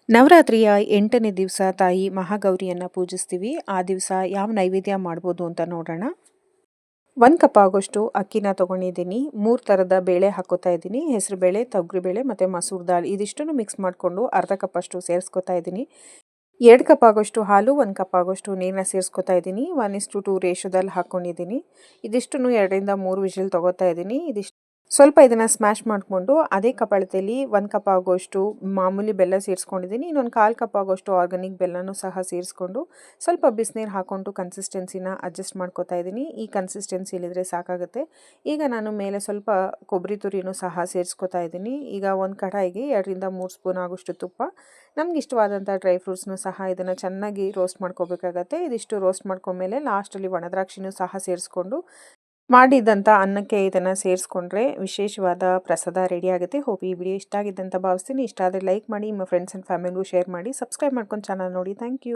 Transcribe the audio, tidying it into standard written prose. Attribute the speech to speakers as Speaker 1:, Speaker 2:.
Speaker 1: ನವರಾತ್ರಿಯ 8ನೇ ದಿವಸ ತಾಯಿ ಮಹಾಗೌರಿಯನ್ನು ಪೂಜಿಸ್ತೀವಿ. ಆ ದಿವಸ ಯಾವ ನೈವೇದ್ಯ ಮಾಡ್ಬೋದು ಅಂತ ನೋಡೋಣ. 1 ಕಪ್ ಆಗೋಷ್ಟು ಅಕ್ಕಿನ ತೊಗೊಂಡಿದ್ದೀನಿ. 3 ಥರದ ಬೇಳೆ ಹಾಕೋತಾ ಇದ್ದೀನಿ. ಹೆಸರುಬೇಳೆ, ತೊಗರಿಬೇಳೆ ಮತ್ತು ಮಸೂರ್ ದಾಲ್ ಇದಿಷ್ಟನ್ನು ಮಿಕ್ಸ್ ಮಾಡಿಕೊಂಡು ಅರ್ಧ ಕಪ್ ಅಷ್ಟು ಸೇರಿಸ್ಕೊತಾ ಇದ್ದೀನಿ. 2 ಕಪ್ ಆಗೋಷ್ಟು ಹಾಲು, 1 ಕಪ್ ಆಗೋಷ್ಟು ನೀರನ್ನ ಸೇರಿಸ್ಕೊತಾ ಇದ್ದೀನಿ. 1:2 ರೇಷೋದಲ್ಲಿ ಹಾಕ್ಕೊಂಡಿದ್ದೀನಿ. ಇದಿಷ್ಟನ್ನು 2ರಿಂದ 3 ವಿಷಲ್ ತೊಗೋತಾ ಇದ್ದೀನಿ. ಸ್ವಲ್ಪ ಇದನ್ನು ಸ್ಮ್ಯಾಶ್ ಮಾಡಿಕೊಂಡು ಅದೇ ಕಪಾಳದಲ್ಲಿ 1 ಕಪ್ ಆಗೋಷ್ಟು ಮಾಮೂಲಿ ಬೆಲ್ಲ ಸೇರಿಸ್ಕೊಂಡಿದ್ದೀನಿ. ಇನ್ನೊಂದು 1/4 ಕಪ್ ಆಗೋಷ್ಟು ಆರ್ಗಾನಿಕ್ ಬೆಲ್ಲನೂ ಸಹ ಸೇರಿಸ್ಕೊಂಡು ಸ್ವಲ್ಪ ಬಿಸಿನೀರು ಹಾಕ್ಕೊಂಡು ಕನ್ಸಿಸ್ಟೆನ್ಸಿನ ಅಡ್ಜಸ್ಟ್ ಮಾಡ್ಕೋತಾ ಇದ್ದೀನಿ. ಈ ಕನ್ಸಿಸ್ಟೆನ್ಸಿಲಿದ್ರೆ ಸಾಕಾಗುತ್ತೆ. ಈಗ ನಾನು ಮೇಲೆ ಸ್ವಲ್ಪ ಕೊಬ್ಬರಿ ತುರಿನೂ ಸಹ ಸೇರಿಸ್ಕೊತಾ ಇದ್ದೀನಿ. ಈಗ ಒಂದು ಕಡಾಯಿಗೆ 2ರಿಂದ 3 ಸ್ಪೂನ್ ಆಗೋಷ್ಟು ತುಪ್ಪ, ನಮ್ಗೆ ಇಷ್ಟವಾದಂಥ ಡ್ರೈ ಫ್ರೂಟ್ಸ್ನೂ ಸಹ ಇದನ್ನು ಚೆನ್ನಾಗಿ ರೋಸ್ಟ್ ಮಾಡ್ಕೋಬೇಕಾಗತ್ತೆ. ಇದಿಷ್ಟು ರೋಸ್ಟ್ ಮಾಡ್ಕೊಂಡ್ಮೇಲೆ ಲಾಸ್ಟಲ್ಲಿ ಒಣದ್ರಾಕ್ಷಿನೂ ಸಹ ಸೇರಿಸ್ಕೊಂಡು ಮಾಡಿದಂಥ ಅನ್ನಕ್ಕೆ ಇದನ್ನು ಸೇರಿಸ್ಕೊಂಡ್ರೆ ವಿಶೇಷವಾದ ಪ್ರಸಾದ ರೆಡಿ ಆಗುತ್ತೆ. ಹೋಪ್ ಈ ವಿಡಿಯೋ ಇಷ್ಟ ಆಗಿದೆ ಅಂತ ಭಾವಿಸ್ತೀನಿ. ಇಷ್ಟ ಆದರೆ ಲೈಕ್ ಮಾಡಿ, ನಿಮ್ಮ ಫ್ರೆಂಡ್ಸ್ ಆ್ಯಂಡ್ ಫ್ಯಾಮಿಲಿಗೂ ಶೇರ್ ಮಾಡಿ, ಸಬ್ಸ್ಕ್ರೈಬ್ ಮಾಡ್ಕೊಂಡು ಚಾನಲ್ ನೋಡಿ. Thank you.